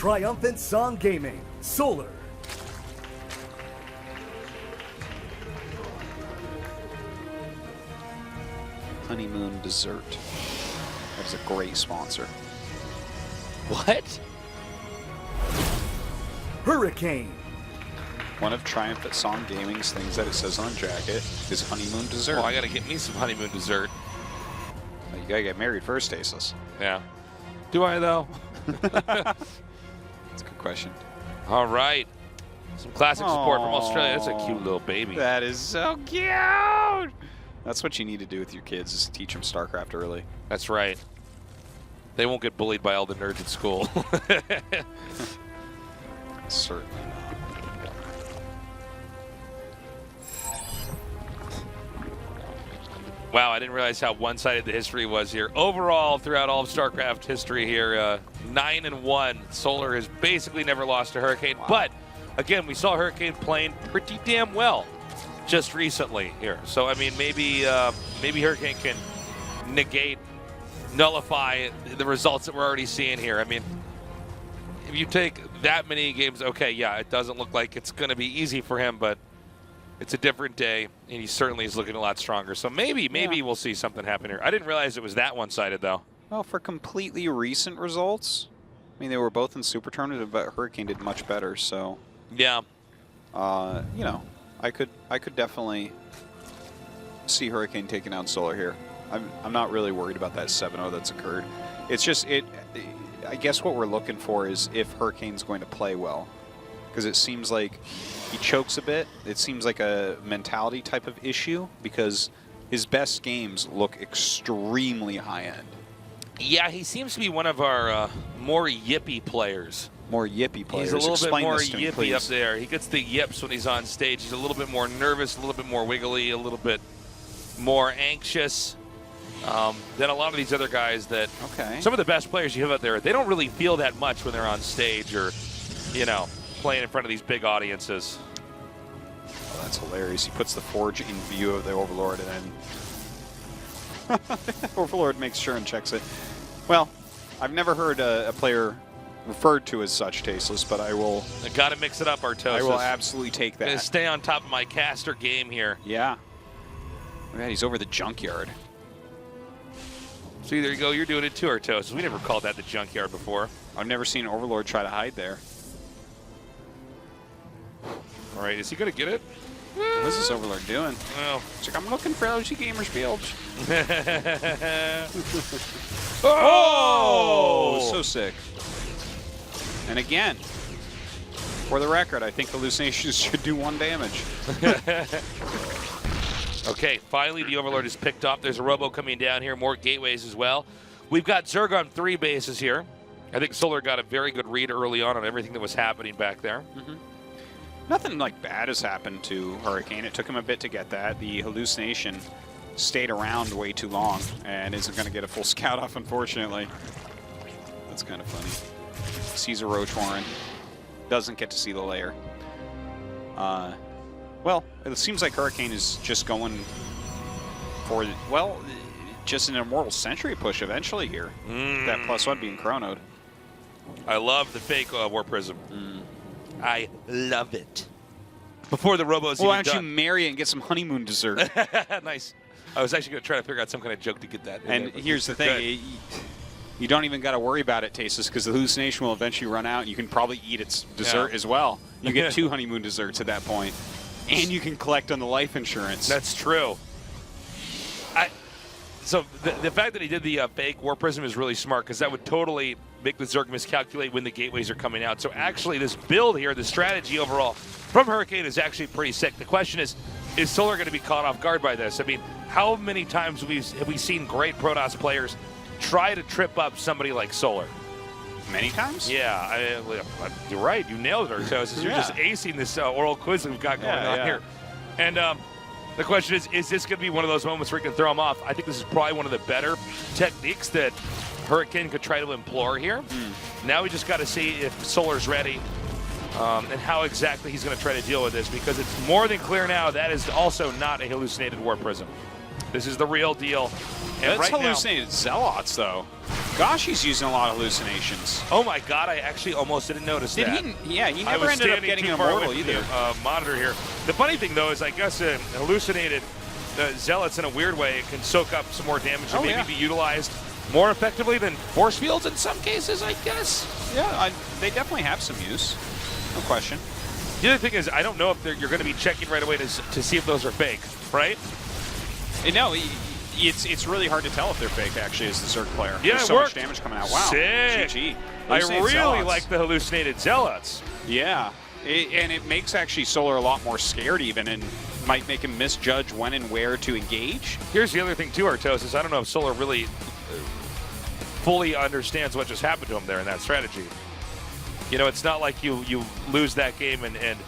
Triumphant Song Gaming, Solar. Honeymoon Dessert. That is a great sponsor. What? Hurricane. One of Triumphant Song Gaming's things that it says on the jacket is Honeymoon Dessert. Oh, I gotta get me some honeymoon dessert. You gotta get married first, Asus. Yeah. Do I, though? That's a good question. All right. Some classic support from Australia. That's a cute little baby. That is so cute. That's what you need to do with your kids, is teach them StarCraft early. That's right. They won't get bullied by all the nerds at school. Certainly not. Wow, I didn't realize how one-sided the history was here. Overall, throughout all of StarCraft history here, 9-1. Solar has basically never lost to Hurricane. Wow. But, again, we saw Hurricane playing pretty damn well just recently here. So, I mean, maybe Hurricane can nullify the results that we're already seeing here. I mean, if you take that many games, okay, yeah, it doesn't look like it's going to be easy for him, but it's a different day, and he certainly is looking a lot stronger. So maybe we'll see something happen here. I didn't realize it was that one-sided, though. Well, for completely recent results, I mean, they were both in Super Tournament, but Hurricane did much better. So yeah, you know, I could definitely see Hurricane taking out Solar here. I'm not really worried about that 7-0 that's occurred. It's just I guess what we're looking for is if Hurricane's going to play well, because it seems like he chokes a bit. It seems like a mentality type of issue because his best games look extremely high-end. Yeah, he seems to be one of our more yippy players. More yippy players. He's a little bit more yippy up there. He gets the yips when he's on stage. He's a little bit more nervous, a little bit more wiggly, a little bit more anxious than a lot of these other guys that some of the best players you have out there, they don't really feel that much when they're on stage or, you know, playing in front of these big audiences. Oh, that's hilarious. He puts the Forge in view of the Overlord, and then Overlord makes sure and checks it. Well, I've never heard a player referred to as such, Tasteless, but I will... I got to mix it up, Artosis. I will absolutely take that. I'm going to stay on top of my caster game here. Yeah. Yeah, he's over the junkyard. See, there you go. You're doing it too, Artosis. We never called that the junkyard before. I've never seen Overlord try to hide there. All right, is he going to get it? What is this Overlord doing? Well, it's like, I'm looking for LG Gamers builds. Oh! So sick. And again, for the record, I think hallucinations should do 1 damage. Okay, finally the Overlord is picked up. There's a Robo coming down here, more gateways as well. We've got Zerg on 3 bases here. I think Solar got a very good read early on everything that was happening back there. Nothing like bad has happened to Hurricane. It took him a bit to get that. The hallucination stayed around way too long and isn't going to get a full scout off, unfortunately. That's kind of funny. Sees a Roach Warren. Doesn't get to see the lair. Well, it seems like Hurricane is just going for, well, just an Immortal Century push eventually here. That +1 being chronoed. I love the fake War Prism. I love it. Before the Robo's well, why don't you marry it and get some honeymoon dessert? Nice. I was actually going to try to figure out some kind of joke to get that. And here's the thing. You don't even got to worry about it, Tasteless, because the hallucination will eventually run out, and you can probably eat its dessert as well. You get 2 honeymoon desserts at that point, and you can collect on the life insurance. That's true. So the fact that he did the fake War Prism is really smart, because that would totally make the Zerg miscalculate when the gateways are coming out. So actually this build here, the strategy overall from Hurricane is actually pretty sick. The question is Solar going to be caught off guard by this? I mean, how many times have we seen great Protoss players try to trip up somebody like Solar? Many times? Yeah, you're right. You nailed it, Artosis. You're just acing this oral quiz that we've got going on here. And the question is this going to be one of those moments where you can throw him off? I think this is probably one of the better techniques that Hurricane could try to employ here. Now we just got to see if Solar's ready and how exactly he's going to try to deal with this, because it's more than clear now that is also not a hallucinated War Prism. This is the real deal. And That's right hallucinated Zealots, though. Gosh, he's using a lot of hallucinations. Oh my God, I actually almost didn't notice that. Yeah, he never ended up getting an immortal either. Monitor here. The funny thing though is I guess hallucinated zealots in a weird way can soak up some more damage and maybe be utilized more effectively than force fields in some cases, I guess. Yeah, they definitely have some use. No question. The other thing is I don't know if you're going to be checking right away to see if those are fake, right? No, it's really hard to tell if they're fake, actually, as the Zerg player. Yeah, There's so much damage coming out. Wow. Sick. GG. I really like the hallucinated zealots. Yeah, and it makes actually Solar a lot more scared even, and might make him misjudge when and where to engage. Here's the other thing too, Artos, is I don't know if Solar really fully understands what just happened to him there in that strategy. You know, it's not like you lose that game and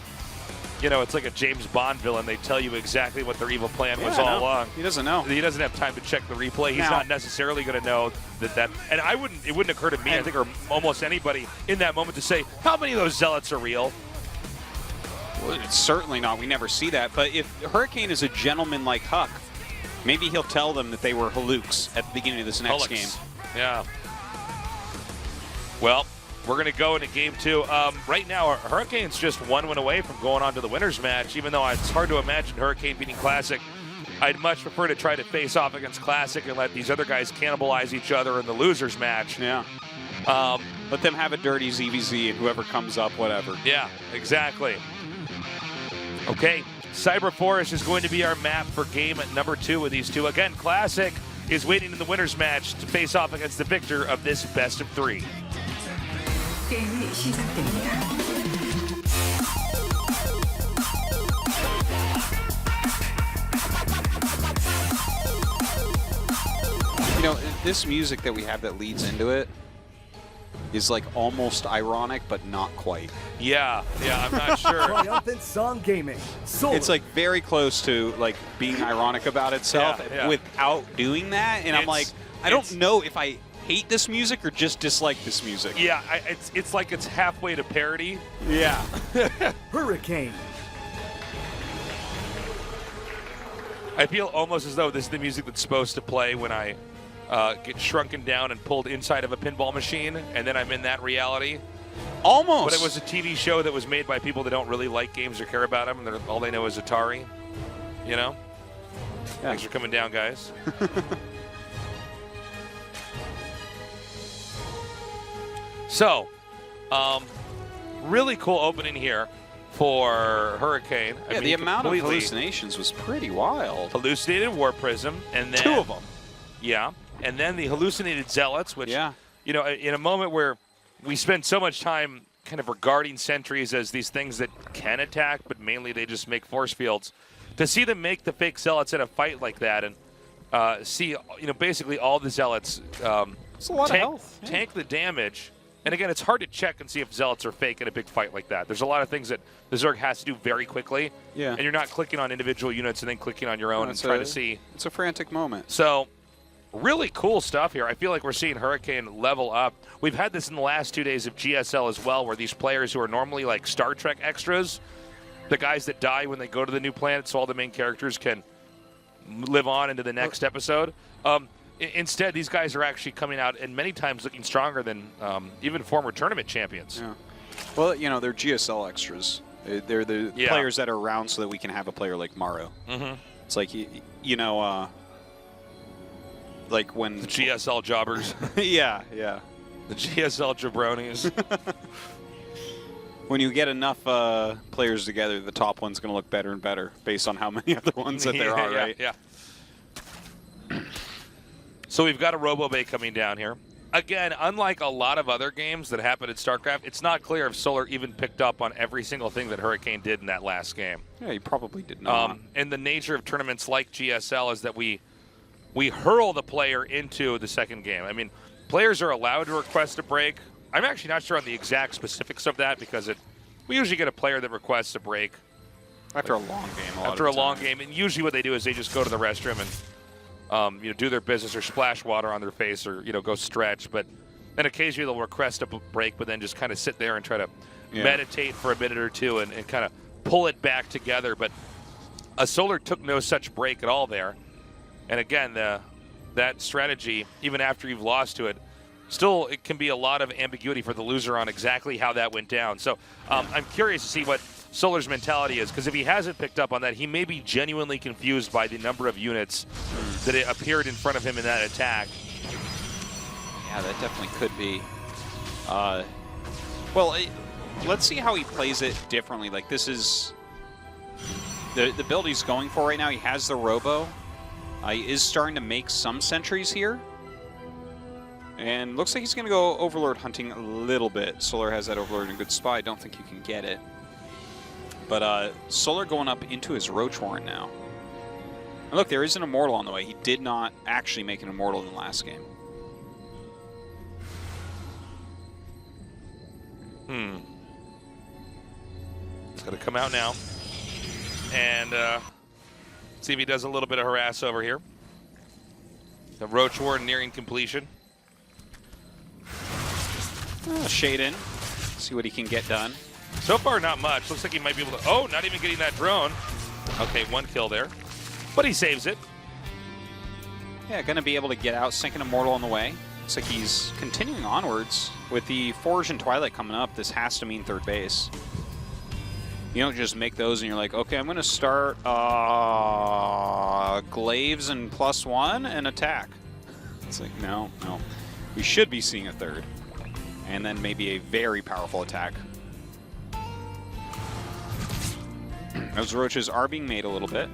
you know, it's like a James Bond villain. They tell you exactly what their evil plan was all along. He doesn't know. He doesn't have time to check the replay. He's not necessarily going to know that. And it wouldn't occur to me, I think, or almost anybody in that moment to say, how many of those zealots are real? Well, it's certainly not. We never see that. But if Hurricane is a gentleman like Huck, maybe he'll tell them that they were halukes at the beginning of this next game. Yeah. Well, we're going to go into game 2. Right now, Hurricane's just 1 win away from going on to the winner's match, even though it's hard to imagine Hurricane beating Classic. I'd much prefer to try to face off against Classic and let these other guys cannibalize each other in the loser's match. Yeah. Let them have a dirty ZVZ and whoever comes up, whatever. Yeah, exactly. Okay, Cyber Forest is going to be our map for game number 2 with these two. Again, Classic is waiting in the winner's match to face off against the victor of this best of 3. 게임이 시작됩니다. You know, this music that we have that leads into it is like almost ironic, but not quite. Yeah, I'm not sure. Triumphant Song Gaming. Solar. It's like very close to like being ironic about itself without doing that. And I'm like, I don't know if I hate this music or just dislike this music. Yeah, it's like it's halfway to parody. Yeah. Hurricane. I feel almost as though this is the music that's supposed to play when I get shrunken down and pulled inside of a pinball machine, and then I'm in that reality. Almost. But it was a TV show that was made by people that don't really like games or care about them, and all they know is Atari. You know? Yeah. Thanks for coming down, guys. So, really cool opening here for Hurricane. Yeah, the amount of hallucinations was pretty wild. Hallucinated War Prism, and then 2 of them. Yeah, and then the hallucinated Zealots, which, you know, in a moment where we spend so much time kind of regarding sentries as these things that can attack, but mainly they just make force fields. To see them make the fake Zealots in a fight like that and see, you know, basically all the Zealots it's a lot of health. Tank the damage. And again, it's hard to check and see if Zealots are fake in a big fight like that. There's a lot of things that the Zerg has to do very quickly. Yeah. And you're not clicking on individual units and then clicking on your own and trying to see. It's a frantic moment. So, really cool stuff here. I feel like we're seeing Hurricane level up. We've had this in the last 2 days of GSL as well, where these players who are normally like Star Trek extras, the guys that die when they go to the new planet so all the main characters can live on into the next episode. Instead, these guys are actually coming out and many times looking stronger than even former tournament champions. Yeah. Well, you know, they're GSL extras. They're the players that are around so that we can have a player like Morrow. Mm-hmm. It's like, you know, like when... The GSL jobbers. yeah. The GSL jabronis. When you get enough players together, the top one's going to look better and better based on how many other ones that there are, right? Yeah. So we've got a RoboBay coming down here. Again, unlike a lot of other games that happened at StarCraft, it's not clear if Solar even picked up on every single thing that Hurricane did in that last game. Yeah, he probably did not. And the nature of tournaments like GSL is that we hurl the player into the second game. I mean, players are allowed to request a break. I'm actually not sure on the exact specifics of that because we usually get a player that requests a break. After a long game. After a long game. And usually what they do is they just go to the restroom and you know, do their business or splash water on their face or, you know, go stretch. But then occasionally they'll request a break, but then just kind of sit there and try to meditate for a minute or two and kind of pull it back together. But a Solar took no such break at all there. And again, that strategy, even after you've lost to it, still it can be a lot of ambiguity for the loser on exactly how that went down. So I'm curious to see what Solar's mentality is, because if he hasn't picked up on that, he may be genuinely confused by the number of units that it appeared in front of him in that attack. Yeah, that definitely could be. Let's see how he plays it differently. Like, this is the build he's going for right now. He has the Robo. He is starting to make some sentries here. And looks like he's going to go Overlord hunting a little bit. Solar has that Overlord in a good spot. I don't think you can get it. But Solar going up into his Roach Warren now. And look, there is an Immortal on the way. He did not actually make an Immortal in the last game. It's going to come out now. And see if he does a little bit of harass over here. The Roach Warren nearing completion. Shade in. See what he can get done. So far, not much. Looks like he might be able to... Oh, not even getting that drone. Okay, 1 kill there. But he saves it. Yeah, going to be able to get out, sink an Immortal on the way. Looks like he's continuing onwards. With the Forge and Twilight coming up, this has to mean third base. You don't just make those and you're like, okay, I'm going to start Glaives and +1 and attack. It's like, no. We should be seeing a third. And then maybe a very powerful attack. Those Roaches are being made a little bit.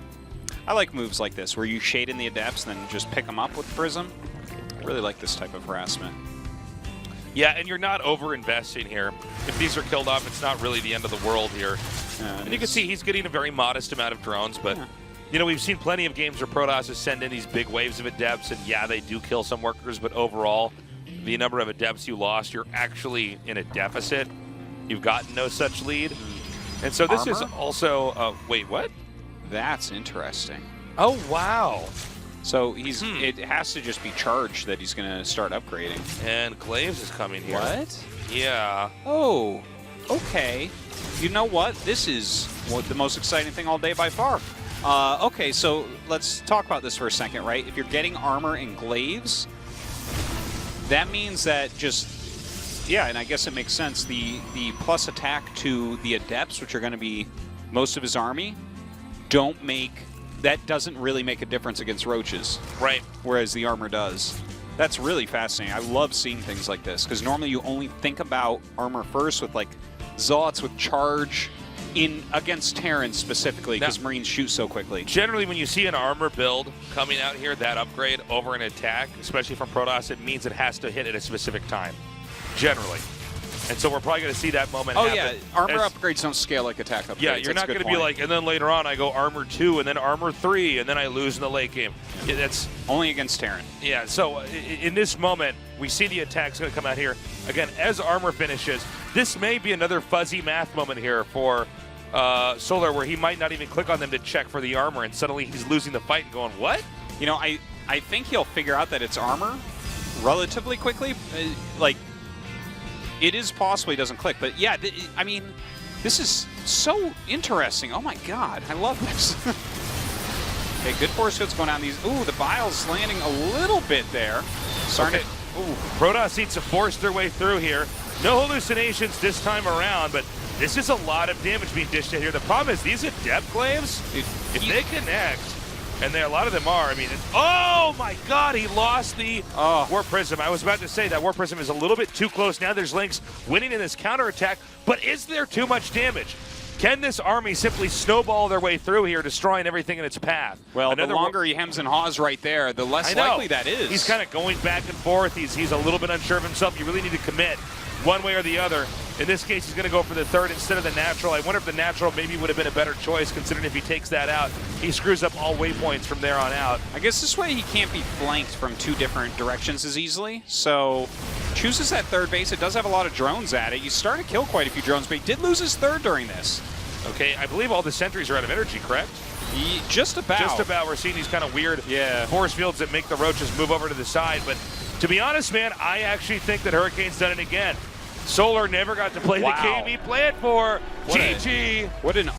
I like moves like this, where you shade in the Adepts, then just pick them up with Prism. I really like this type of harassment. Yeah, and you're not over-investing here. If these are killed off, it's not really the end of the world here. And you can see he's getting a very modest amount of drones, but you know, we've seen plenty of games where Protosses send in these big waves of Adepts, and yeah, they do kill some workers, but overall, the number of Adepts you lost, you're actually in a deficit. You've gotten no such lead. And so this is also, wait, what? That's interesting. Oh, wow. So he's it has to just be charged that he's going to start upgrading. And Glaives is coming here. What? Yeah. Oh, okay. You know what? This is the most exciting thing all day by far. Okay, so let's talk about this for a second, right? If you're getting armor and Glaives, that means that yeah, and I guess it makes sense. The plus attack to the Adepts, which are going to be most of his army, that doesn't really make a difference against Roaches. Right. Whereas the armor does. That's really fascinating. I love seeing things like this, because normally you only think about armor first with, like, Zealots with charge against Terrans specifically, because Marines shoot so quickly. Generally, when you see an armor build coming out here, that upgrade over an attack, especially from Protoss, it means it has to hit at a specific time. Generally. And so we're probably going to see that moment happen. Yeah, armor upgrades don't scale like attack upgrades. Yeah, you're not going to be like, and then later on I go armor 2, and then armor 3, and then I lose in the late game. Yeah, that's only against Terran. Yeah, so in this moment, we see the attack's going to come out here. Again, as armor finishes, this may be another fuzzy math moment here for Solar, where he might not even click on them to check for the armor, and suddenly he's losing the fight and going, what? You know, I think he'll figure out that it's armor relatively quickly. Like, it is possible he doesn't click, but yeah, I mean, this is so interesting. Oh my god, I love this. Okay, good force fields going on these. Ooh, the Bile's landing a little bit there. Starting to, ooh. Protoss needs to force their way through here. No hallucinations this time around, but this is a lot of damage being dished out here. The problem is these Adept Glaives, if they connect, and a lot of them are, I mean, oh my god, he lost the Warp Prism. I was about to say that Warp Prism is a little bit too close. Now there's Lynx winning in this counterattack, but is there too much damage? Can this army simply snowball their way through here, destroying everything in its path? Well, the longer he hems and haws right there, the less likely that is. He's kind of going back and forth. He's a little bit unsure of himself. You really need to commit one way or the other. In this case, he's going to go for the third instead of the natural. I wonder if the natural maybe would have been a better choice, considering if he takes that out, he screws up all waypoints from there on out. I guess this way he can't be flanked from 2 different directions as easily. So chooses that third base. It does have a lot of drones at it. He's starting to kill quite a few drones, but he did lose his third during this. Okay, I believe all the sentries are out of energy, correct? Just about. Just about. We're seeing these kind of weird force fields that make the Roaches move over to the side. But to be honest, man, I actually think that Hurricane's done it again. Solar never got to play the game he planned for. GG. What an